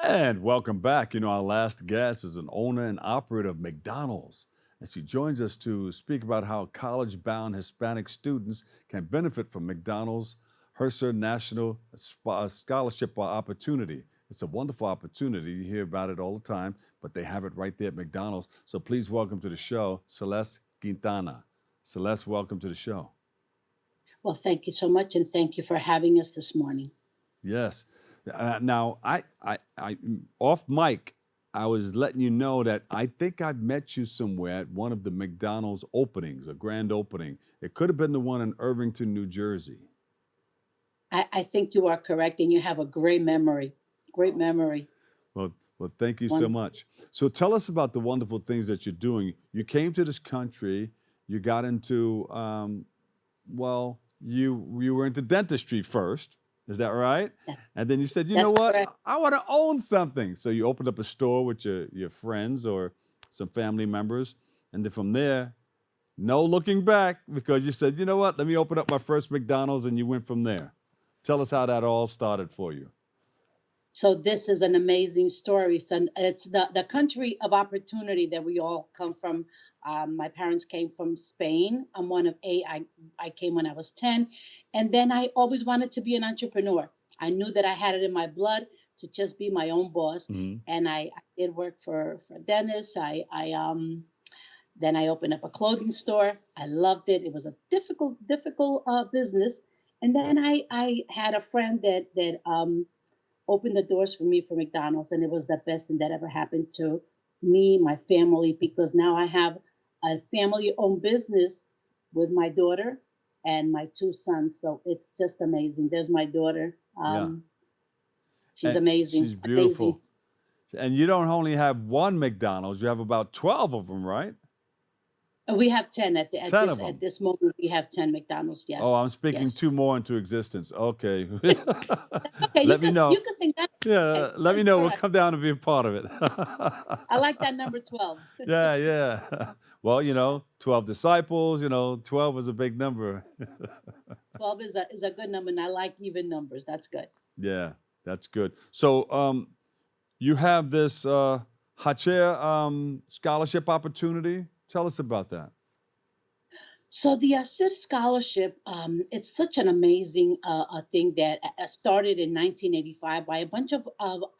And welcome back. Our last guest is an owner and operator of McDonald's. And she joins us to speak about how college bound Hispanic students can benefit from McDonald's HACER National Scholarship Opportunity. It's a wonderful opportunity. You hear about it all the time, but they have it right there at McDonald's. So please welcome to the show, Celest Quintana. Celeste, welcome to the show. Well, thank you so much, and thank you for having us this morning. Yes. Now, off mic, I was letting you know that I think I've met you somewhere at one of the McDonald's openings, a grand opening. It could have been the one in Irvington, New Jersey. I think you are correct, and you have a great memory. Great memory. Well, thank you so much. So tell us about the wonderful things that you're doing. You came to this country. You got into, you were into dentistry first. Is that right? Yeah. And then you said, That's know what? correct. I want to own something. So you opened up a store with your friends or some family members. And then from there, no looking back, because you said, you know what? Let me open up my first McDonald's, and you went from there. Tell us how that all started for you. So this is an amazing story. So it's the country of opportunity that we all come from. My parents came from Spain. I'm one of eight. I came when I was 10. And then I always wanted to be an entrepreneur. I knew that I had it in my blood to just be my own boss. Mm-hmm. And I did work for dentists. Then I opened up a clothing store. I loved it. It was a difficult business. And then I had a friend that opened the doors for me for McDonald's, and it was the best thing that ever happened to me, my family, because now I have a family-owned business with my daughter and my two sons. So it's just amazing. There's my daughter. She's amazing. She's beautiful. Amazing. And you don't only have one McDonald's, you have about 12 of them, right? We have 10 at this moment. We have 10 McDonald's. Yes. Oh, I'm speaking yes. 2 more into existence. Okay. Okay. Let me know. You can think that. Yeah, Okay, let me know. We'll come down and be a part of it. I like that number 12. Yeah. Well, 12 disciples, 12 is a big number. 12 is a good number, and I like even numbers. That's good. Yeah, that's good. So you have this HACER scholarship opportunity. Tell us about that. So the HACER scholarship, it's such an amazing thing that started in 1985 by a bunch of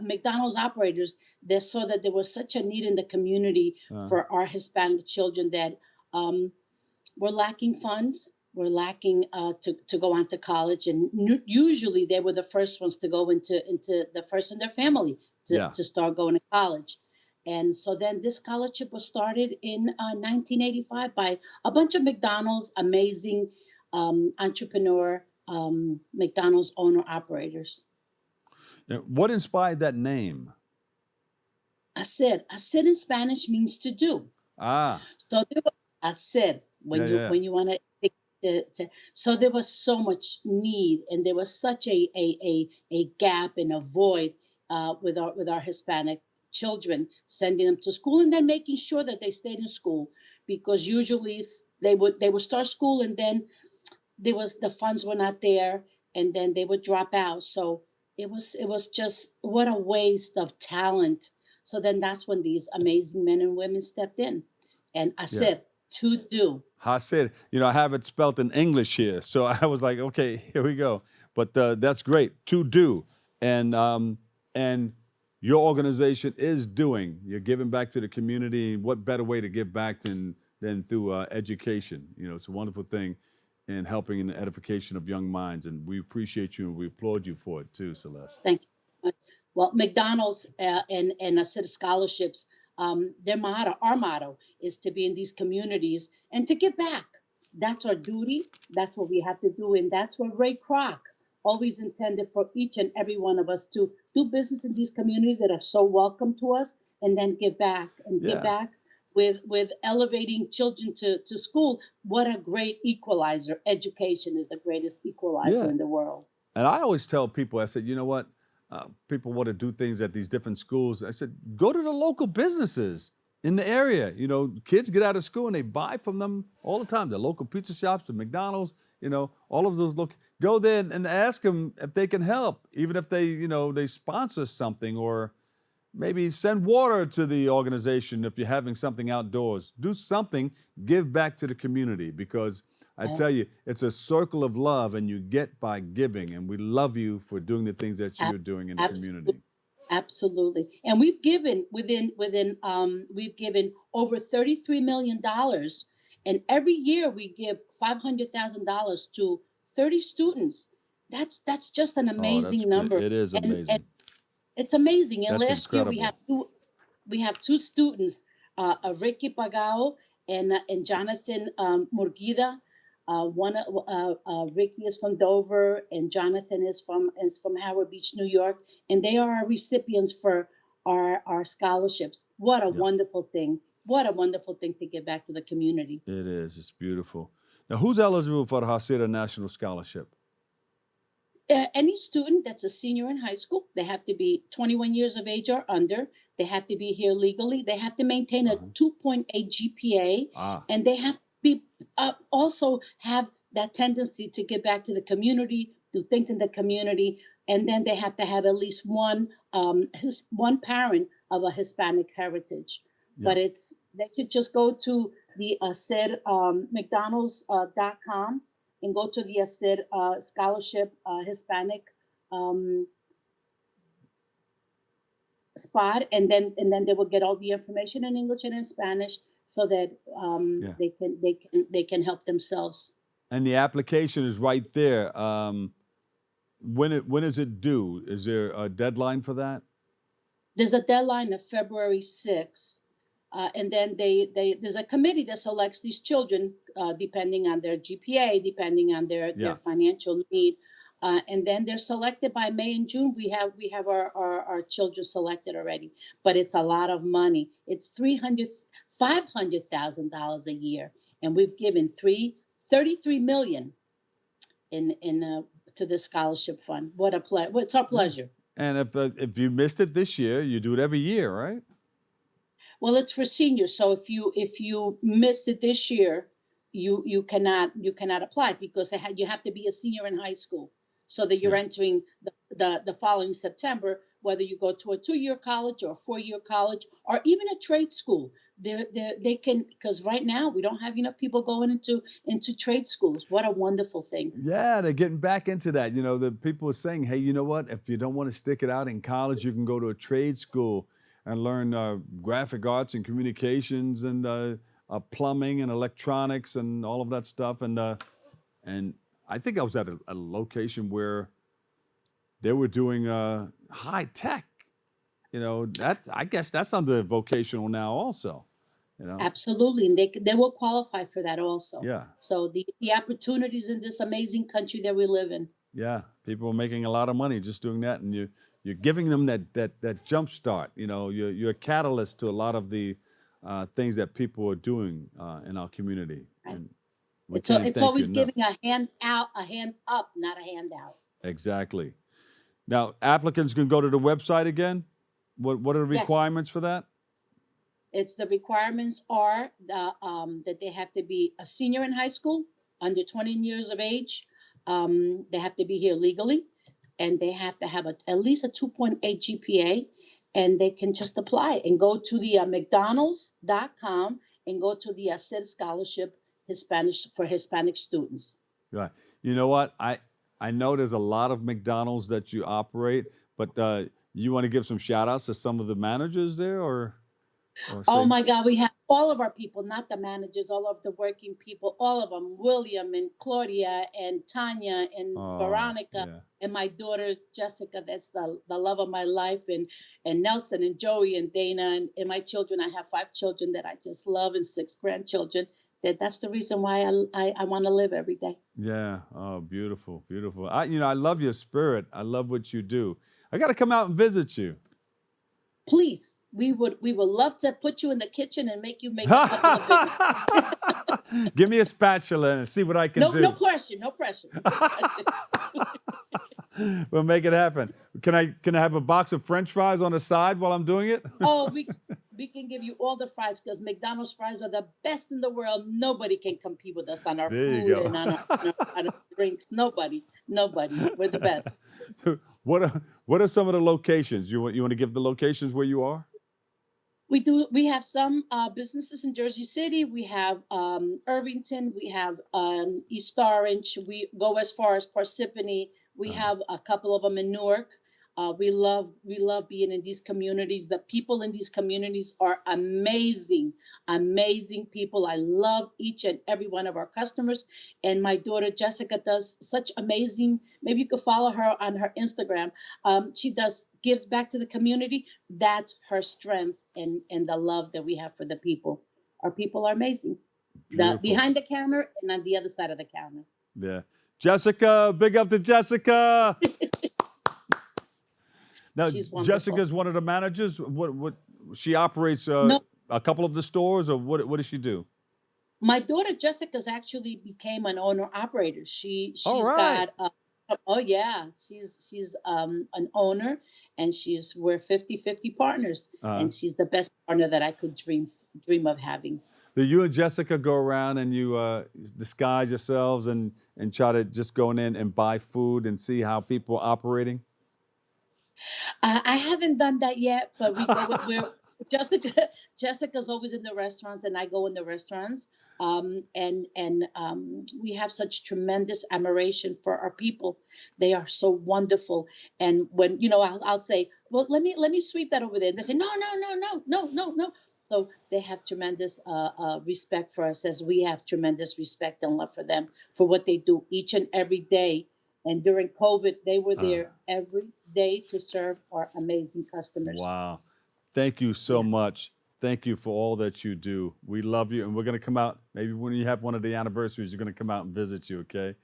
McDonald's operators that saw that there was such a need in the community for our Hispanic children that were lacking funds, were lacking to go on to college. And usually they were the first ones to go into the first in their family to start going to college. And so then this scholarship was started in 1985 by a bunch of McDonald's amazing entrepreneur McDonald's owner operators. Now, what inspired that name? HACER in Spanish means to do. So there was HACER when you want to. So there was so much need, and there was such a gap and a void with our Hispanic children, sending them to school and then making sure that they stayed in school, because usually they would start school and then the funds were not there, and then they would drop out. So it was just what a waste of talent. So then that's when these amazing men and women stepped in, and I said to do. HACER, I have it spelled in English here, so I was like, okay, here we go. But that's great, to do, and your organization is doing. You're giving back to the community. What better way to give back than through education? It's a wonderful thing in helping in the edification of young minds. And we appreciate you, and we applaud you for it too, Celeste. Thank you. Well, McDonald's and HACER scholarships, our motto is to be in these communities and to give back. That's our duty. That's what we have to do. And that's what Ray Kroc always intended for each and every one of us to do business in these communities that are so welcome to us, and then give back give back with elevating children to school. What a great equalizer. Education is the greatest equalizer in the world. And I always tell people, I said, you know what? People want to do things at these different schools. I said, go to the local businesses in the area. Kids get out of school and they buy from them all the time. The local pizza shops, the McDonald's, all of those go there and ask them if they can help, even if they sponsor something or maybe send water to the organization if you're having something outdoors. Do something, give back to the community, because I Uh, tell you, it's a circle of love and you get by giving. And we love you for doing the things that ab- you're doing in the Absolutely. community. Absolutely. And we've given we've given over $33 million, and every year we give $500,000 to 30 students. That's just an Oh, amazing number. it is And amazing. it's amazing. And That's last year incredible. we have two students, Ricky Pagao and Jonathan Murguida. Ricky is from Dover, and Jonathan is from Howard Beach, New York, and they are our recipients for our scholarships. What a Yeah, wonderful thing! What a wonderful thing to give back to the community. it is. It's beautiful. Now, who's eligible for the HACER National Scholarship? Any student that's a senior in high school, they have to be 21 years of age or under. They have to be here legally. They have to maintain a Uh-huh. 2.8 GPA, Ah, and they have to be also have that tendency to give back to the community, do things in the community, and then they have to have at least one parent of a Hispanic heritage. yeah. But they should just go to the said McDonald's.com and go to the said scholarship Hispanic um, spot, and then they will get all the information in English and in Spanish, so that Yeah. they can help themselves. And the application is right there. When is it due? Is there a deadline for that? There's a deadline of February 6th, and then there's a committee that selects these children depending on their GPA, depending on their Yeah. financial need, and then they're selected by May and June. We have our children selected already, but it's a lot of money. It's $500,000 a year, and we've given $33 million in to this scholarship fund. It's our pleasure. And if you missed it this year, you do it every year, right? Well, it's for seniors. So if you missed it this year, you cannot apply, because you have to be a senior in high school, so that you're Yeah. entering the following September, whether you go to a 2-year college or a 4-year college or even a trade school. They can, because right now we don't have enough people going into trade schools. What a wonderful thing. Yeah, they're getting back into that. You know, the people are saying, hey, you know what? If you don't want to stick it out in college, you can go to a trade school and learn graphic arts and communications and plumbing and electronics and all of that stuff. And I think I was at a location where they were doing high tech. You know, I guess that's under vocational now also. You know, Absolutely, and they will qualify for that also. yeah. So the opportunities in this amazing country that we live in. Yeah, people are making a lot of money just doing that, and you're giving them that jump start. You know, you're a catalyst to a lot of the things that people are doing in our community, Right. and we It's can't it's thank you always enough. giving a hand out, a hand up, not a handout. Exactly. Now, applicants can go to the website again. What are the Yes, requirements for that? the requirements are that they have to be a senior in high school, under 20 years of age. They have to be here legally, and they have to have at least a 2.8 GPA, and they can just apply and go to the McDonald's.com and go to the said scholarship Hispanic students. Right. You know what? I know there's a lot of McDonald's that you operate, but you want to give some shout outs to some of the managers there, or Oh say, my God, we have all of our people, not the managers, all of the working people, all of them, William and Claudia and Tanya and oh Veronica yeah, and my daughter Jessica, that's the love of my life, and Nelson and Joey and Dana and my children. I have 5 children that I just love, and 6 grandchildren. That's the reason why I want to live every day. yeah. Oh, beautiful, beautiful. I love your spirit. I love what you do. I got to come out and visit you. Please, we would love to put you in the kitchen and make you make a couple of big. Give me a spatula and see what I can No, do. no pressure, no pressure, no pressure. We'll make it happen. Can I have a box of French fries on the side while I'm doing it? Oh, we can give you all the fries, because McDonald's fries are the best in the world. Nobody can compete with us on our There you food go. and on our drinks. Nobody. We're the best. What are some of the locations? You want to give the locations where you are? We do. We have some businesses in Jersey City. We have Irvington. We have East Orange. We go as far as Parsippany. We have a couple of them in Newark. We love being in these communities. The people in these communities are amazing people. I love each and every one of our customers. And my daughter Jessica does such amazing. Maybe you could follow her on her Instagram. She gives back to the community. That's her strength and the love that we have for the people. Our people are amazing. The Beautiful. behind the counter and on the other side of the counter. Yeah. Jessica, big up to Jessica. Now, She's wonderful. Jessica's one of the managers. What she operates No. a couple of the stores, or what does she do? My daughter Jessica's actually became an owner operator. She's All right. got oh yeah, she's an owner, and we're 50-50 partners, and she's the best partner that I could dream of having. Do you and Jessica go around and you disguise yourselves and try to just go in and buy food and see how people are operating? I haven't done that yet, but we're Jessica's always in the restaurants, and I go in the restaurants. We have such tremendous admiration for our people. They are so wonderful. And when I'll say, well, let me sweep that over there, and they say, no. So they have tremendous respect for us, as we have tremendous respect and love for them for what they do each and every day. And during COVID, they were there every day to serve our amazing customers. Wow. Thank you so much. Thank you for all that you do. We love you, and we're going to come out. Maybe when you have one of the anniversaries, you're going to come out and visit you, okay?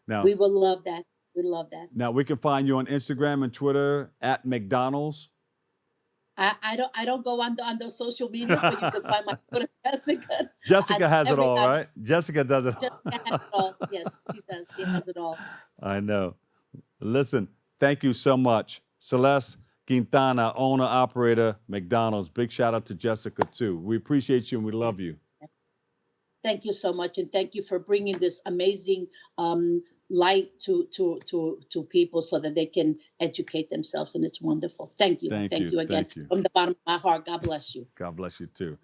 Now, We will love that. We love that. now we can find you on Instagram and Twitter at McDonald's. I don't go on those social medias, but you can find my Twitter, Jessica. Jessica has it all, on- right? Jessica does it all. Jessica has it all. Yes, she does. She has it all. I know. Listen, thank you so much. Celest Quintana, owner, operator, McDonald's. Big shout out to Jessica, too. We appreciate you and we love you. Thank you so much, and thank you for bringing this amazing light to people so that they can educate themselves, and it's wonderful. Thank you. Thank you. you again Thank you. from the bottom of my heart. God bless you. God bless you, too.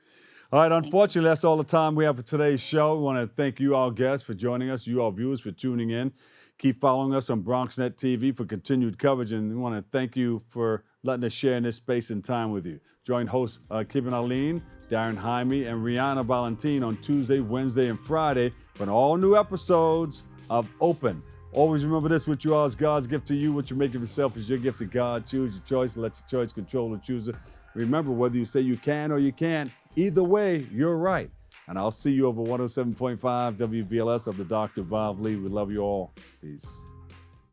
All right, unfortunately, that's all the time we have for today's show. We want to thank you, all guests, for joining us, you, all viewers, for tuning in. Keep following us on BronxNet TV for continued coverage, and we want to thank you for letting us share in this space and time with you. Join hosts Kibin Aline, Darren Jaime, and Rihanna Valentin on Tuesday, Wednesday, and Friday for an all-new episodes of Open. Always remember this: what you are is God's gift to you. What you make of yourself is your gift to God. Choose your choice. Let your choice control the chooser. Remember, whether you say you can or you can't, either way, you're right. And I'll see you over 107.5 WVLS of the Dr. Bob Lee. We love you all. Peace.